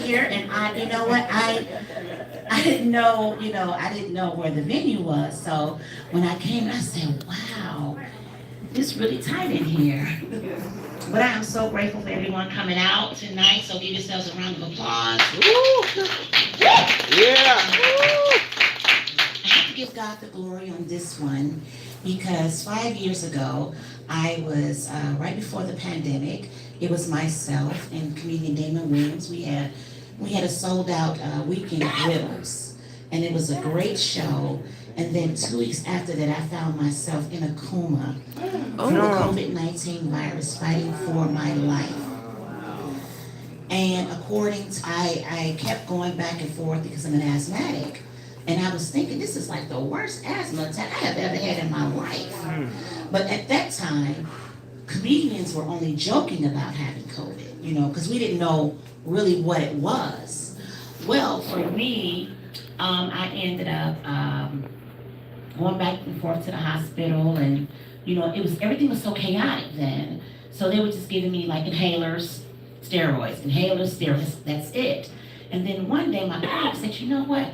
here, and you know what, I didn't know, I didn't know where the venue was. So when I came, I said, wow, it's really tight in here. But I am so grateful for everyone coming out tonight. So give yourselves a round of applause. Woo! Yeah. Woo! I have to give God the glory on this one because 5 years ago, I was right before the pandemic. It was myself and comedian Damon Williams. We had a sold out weekend at Widows, and it was a great show. And then 2 weeks after that, I found myself in a coma from the COVID-19 virus, fighting for my life. And I kept going back and forth because I'm an asthmatic. And I was thinking, this is like the worst asthma attack I have ever had in my life. But at that time, comedians were only joking about having COVID, because we didn't know really what it was. Well, for me, I ended up going back and forth to the hospital, and everything was so chaotic then. So they were just giving me like inhalers, steroids, that's it. And then one day my colleague said, you know what?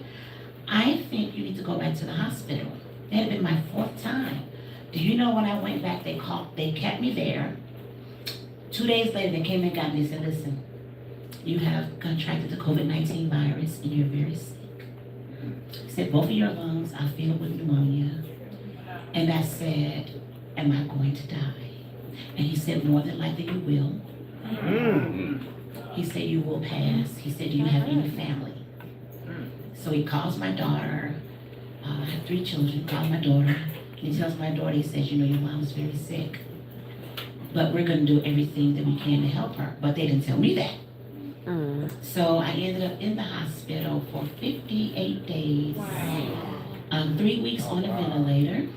I think you need to go back to the hospital. That had been my 4th time. Do you know when I went back, they kept me there. 2 days later, they came and got me and said, listen, you have contracted the COVID-19 virus and you're very sick. He said, both of your lungs are filled with pneumonia. And I said, am I going to die? And he said, more than likely you will. He said, you will pass. He said, do you have any family? So he calls my daughter. I have 3 children. He calls my daughter. He tells my daughter, he says, your mom is very sick, but we're going to do everything that we can to help her. But they didn't tell me that. So I ended up in the hospital for 58 days, 3 weeks on a ventilator,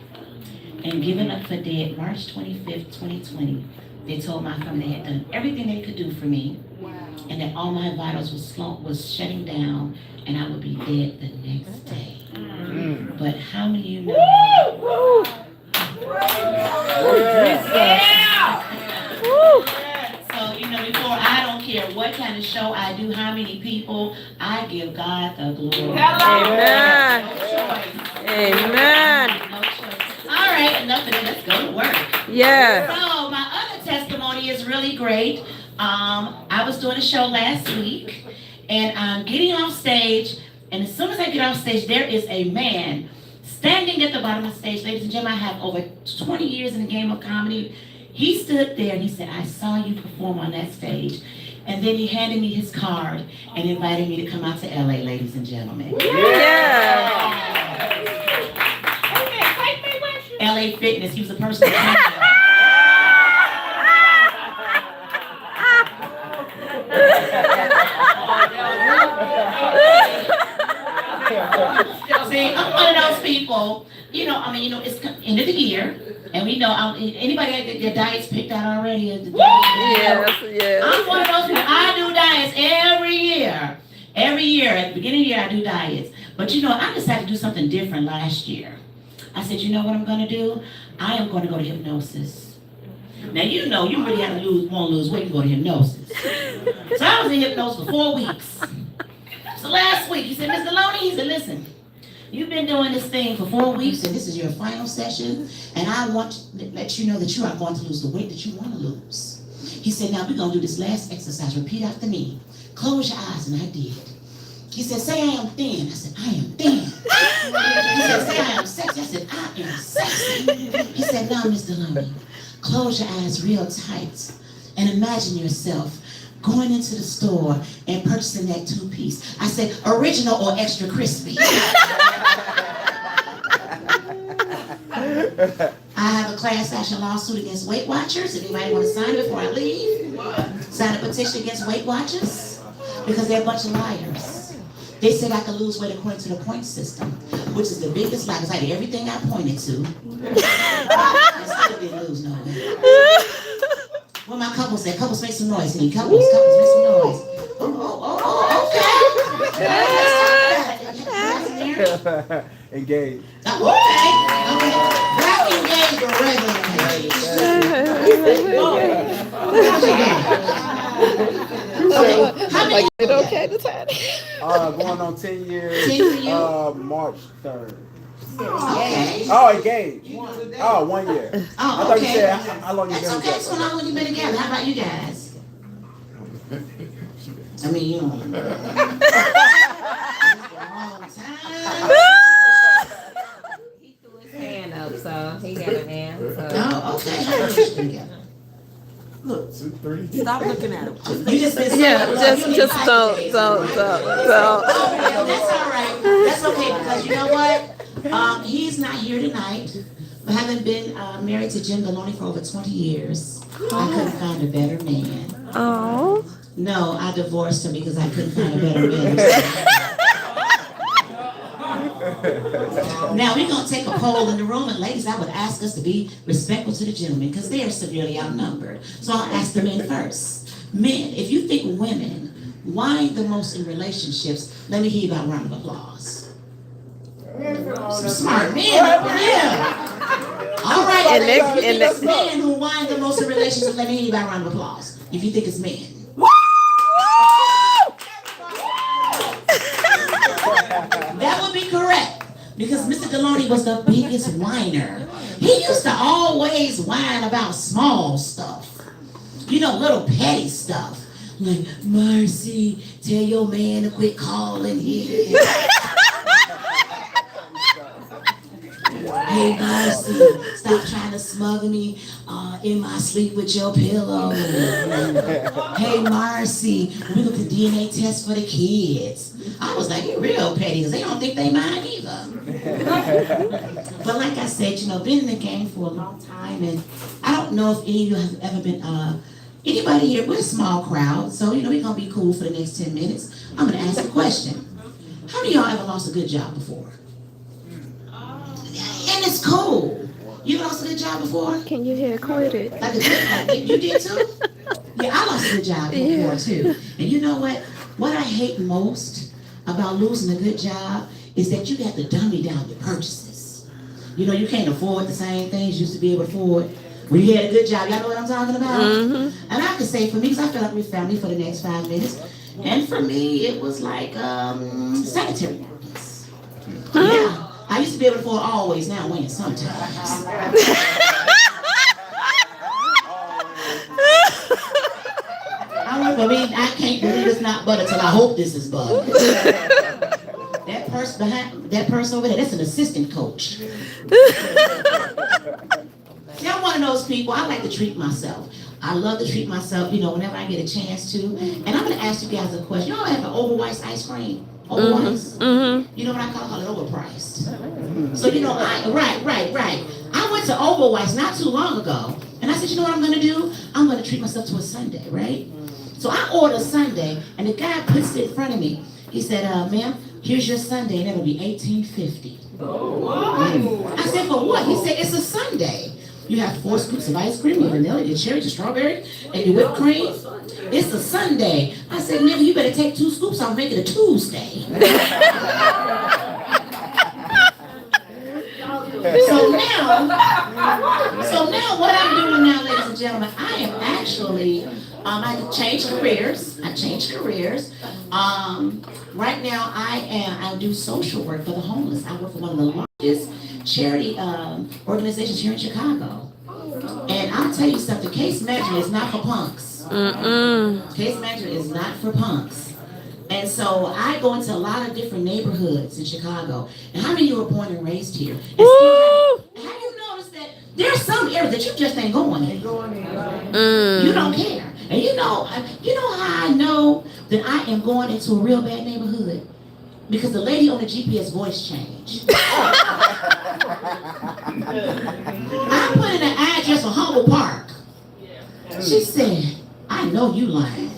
and given up for dead March 25th, 2020. They told my family they had done everything they could do for me, and that all my vitals was shutting down, and I would be dead the next day. But how many of you know? So, before, I don't care what kind of show I do, how many people, I give God the glory. Amen. Amen. No choice. All right, enough of that. Let's go to work. Yeah. So, my other testimony is really great. I was doing a show last week, and I'm getting off stage, and as soon as I get off stage, there is a man standing at the bottom of the stage. Ladies and gentlemen, I have over 20 years in the game of comedy. He stood there and he said, I saw you perform on that stage. And then he handed me his card and invited me to come out to LA, ladies and gentlemen. Yeah. LA Fitness, he was a personal trainer. See, I'm one of those people, it's end of the year, and we know, anybody got their diets picked out already? Yes. I'm one of those people, I do diets every year. Every year, at the beginning of the year, I do diets. But I decided to do something different last year. I said, you know what I'm going to do? I am going to go to hypnosis. Now, you really have to want to lose weight, you go to hypnosis. So I was in hypnosis for 4 weeks. So last week, he said, Mr. Deloney, he said, listen, you've been doing this thing for 4 weeks, and this is your final session, and I want to let you know that you are going to lose the weight that you want to lose. He said, now we're going to do this last exercise. Repeat after me. Close your eyes, and I did. He said, say I am thin. I said, I am thin. He said, say I am sexy. I said, I am sexy. He said, now, Mr. Deloney, close your eyes real tight and imagine yourself going into the store and purchasing that 2-piece. I said, original or extra crispy? I have a class action lawsuit against Weight Watchers. If anybody want to sign it before I leave, sign a petition against Weight Watchers because they're a bunch of liars. They said I could lose weight according to the point system, which is the biggest lie because I did everything I pointed to. I still didn't lose no weight. What my couple said, couples make some noise. Couples make some noise. Okay. Engaged. Okay. Black engaged or regular engaged? How many? It okay to tie it? Going on 10 years. 10 for you? March 3rd. Okay. Oh, engaged. Oh, 1 year. I Oh, thought you okay. said how long you That's been okay. So together. how long you been together? How about you guys? I mean, you know. Long time. He threw his hand up, so he got an hand. So. Oh, okay. How long you been together? Look, 2, 3. Stop looking at him. You just been Yeah, so just don't. Okay, well, that's all right. That's okay because you know what? He's not here tonight. But having been married to Jim Deloney for over 20 years, I couldn't find a better man. Oh. No, I divorced him because I couldn't find a better man. Now we're gonna take a poll in the room, and ladies, I would ask us to be respectful to the gentlemen because they are severely outnumbered. So I'll ask the men first. Men, if you think women whine the most in relationships, let me hear you about a round of applause. Some smart men up in here. All right, And ladies, next- if you and think it's men who whine the most in relationships, let me hear you about a round of applause. If you think it's men. That would be correct. Because Mr. Deloney was the biggest whiner. He used to always whine about small stuff. You know, little petty stuff. Like, Marci, tell your man to quit calling here. Hey, Marci, stop trying to smother me in my sleep with your pillow. Hey, Marci, we're going to DNA test for the kids. I was like, you're real petty because they don't think they mine either. But like I said, you know, been in the game for a long time, and I don't know if any of you have ever been, anybody here, we're a small crowd, so, you know, we're going to be cool for the next 10 minutes. I'm going to ask a question. How many of y'all ever lost a good job before? And it's cool. You lost a good job before? Can you hear quit it? Like you did too? Yeah, I lost a good job before too. And you know what? What I hate most about losing a good job is that you got to dummy down your purchases. You know, you can't afford the same things you used to be able to afford. When you had a good job, y'all know what I'm talking about? And I can say for me, because I feel like with family for the next 5 minutes, and for me, it was like sanitary napkins. Yeah. I used to be able to afford always, now when sometimes. I can't believe it's not butter till I hope this is butter. That person over there, that's an assistant coach. See, I'm one of those people, I like to treat myself. I love to treat myself, you know, whenever I get a chance to. And I'm going to ask you guys a question. Y'all have an overpriced ice cream? Overpriced? You know what I call it? Overpriced. So, you know, right. I went to Overwise not too long ago, and I said, you know what I'm going to do? I'm going to treat myself to a sundae, right? So I ordered a sundae, and the guy puts it in front of me. He said, ma'am, here's your sundae, and it'll be $18.50. I said, for what? He said, it's a sundae. You have 4 scoops of ice cream, your vanilla, your cherry, your strawberry, and your whipped cream. It's a sundae. I said, nigga, you better take 2 scoops, I'll make it a Tuesday. So now what I'm doing now, ladies and gentlemen, I am actually, I changed careers. Right now I do social work for the homeless. I work for one of the largest charity organizations here in Chicago. And I'll tell you something, case management is not for punks. Case management is not for punks. And so I go into a lot of different neighborhoods in Chicago. And how many of you were born and raised here? And have you noticed that there's some areas that you just ain't going in? You don't care. And you know how I know that I am going into a real bad neighborhood? Because the lady on the GPS voice changed. I put in an address for Humble Park. She said, I know you lying.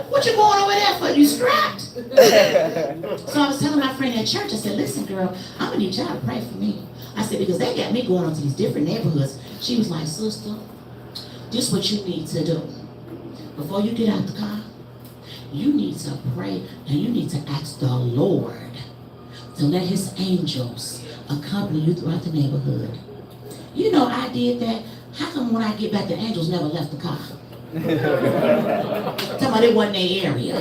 What you going over there for? You strapped? So I was telling my friend at church, I said, listen girl, I'm gonna need y'all to pray for me. I said, because they got me going onto these different neighborhoods. She was like, sister, this is what you need to do. Before you get out the car, you need to pray and you need to ask the Lord to let his angels accompany you throughout the neighborhood. You know, I did that. How come when I get back, the angels never left the car? Talking about it wasn't their area.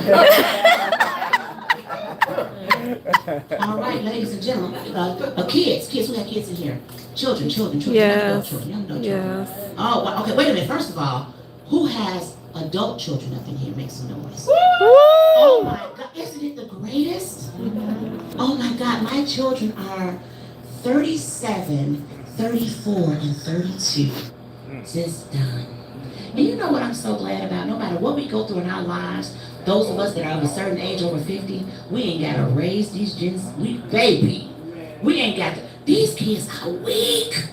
All right, ladies and gentlemen, kids, we got kids in here. Children, young adult Yes. children. Yes. Oh, wow. Okay, wait a minute. First of all, who has adult children up in here? Make some noise. Woo! Oh my God, isn't it the greatest? Oh my God, my children are 37, 34, and 32. Just done. And you know what I'm so glad about? No matter what we go through in our lives, those of us that are of a certain age, over 50, we ain't got to raise these gens. We ain't got to. These kids are weak.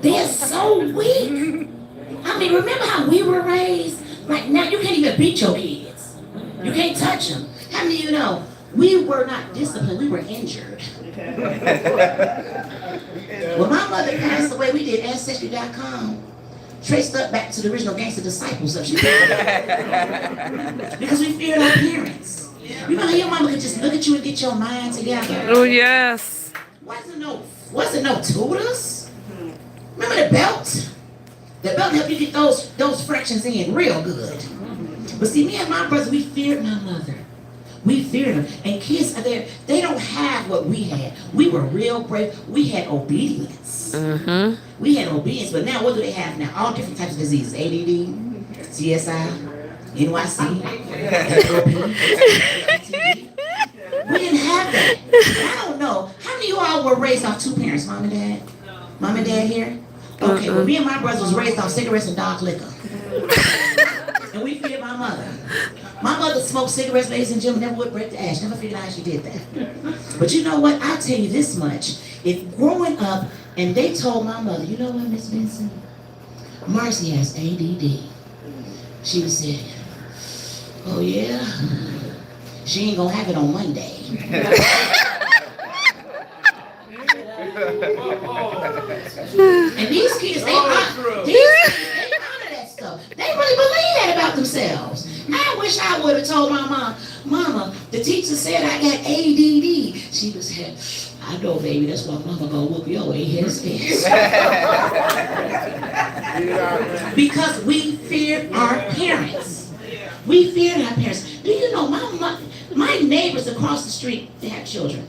They're so weak. I mean, remember how we were raised? Like now, you can't even beat your kids. You can't touch them. How many of you know we were not disciplined? We were injured. When my mother passed away, we did Ancestry.com. Traced up back to the original Gangster Disciples of Chicago. Because we feared our parents. You know how your mama could just look at you and get your mind together? Oh, yes. Wasn't no tutors. Remember the belt? The belt helped you get those fractions in real good. But see, me and my brother, we feared my mother. We feared her. And kids are there, they don't have what we had. We were real brave. We had obedience. Mm-hmm. We had obedience, but now what do they have now? All different types of diseases. ADD, CSI, NYC, FOP, We didn't have that. I don't know. How many of you all were raised off two parents, mom and dad? Mom and dad here? Okay, well, me and my brothers was raised off cigarettes and dark liquor. And we feared my mother. My mother smoked cigarettes, ladies and gentlemen, never would break the ash. Never figured out how she did that. But you know what? I'll tell you this much. If growing up, and they told my mother, you know what, Miss Benson? Marci has ADD. She would say, oh yeah? She ain't gonna have it on Monday. And these kids, they honor that stuff. They really believe that about themselves. I wish I would have told my mom, Mama, the teacher said I got ADD. She would say, I know, baby, that's why Mama gonna whoop your ass. Because we feared our parents. We feared our parents. Do you know, my neighbors across the street, they have children.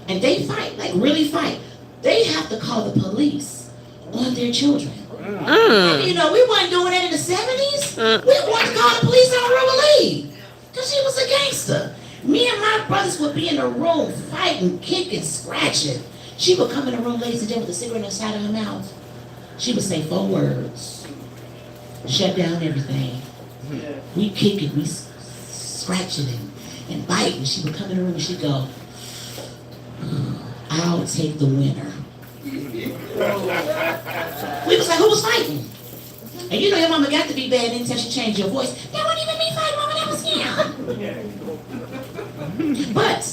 And they fight, like really fight. They have to call the police on their children. And you know, we wasn't doing that in the 70s. We wanted to call the police on Rosalie because she was a gangster. Me and my brothers would be in the room fighting, kicking, scratching. She would come in the room, ladies and gentlemen, with a cigarette on the side of her mouth. She would say 4 words. Shut down everything. We kick it, we scratch it and bite. And she would come in the room and she'd go, I'll take the winner. We was like, who was fighting? And you know your mama got to be bad until she changed your voice. That wasn't even me fighting, mama, that was him. But,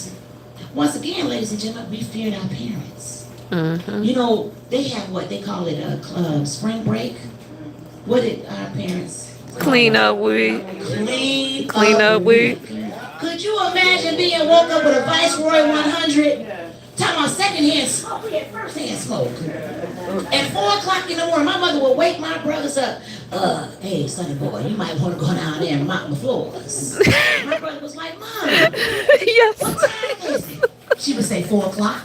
once again, ladies and gentlemen, we feared our parents. You know, they have what they call it, spring break. What did our parents Clean up week. Clean up week. Could you imagine being woke up with a Viceroy 100? Talking about secondhand smoke. We had firsthand smoke. At 4 o'clock in the morning, my mother would wake my brothers up. Hey, sonny boy, you might want to go down there and mop the floors. My brother was like, Mom, Yes. what time is it? She would say 4 o'clock.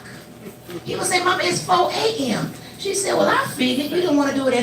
He would say, Mama, it's 4 a.m. She said, well, I figured you don't want to do it at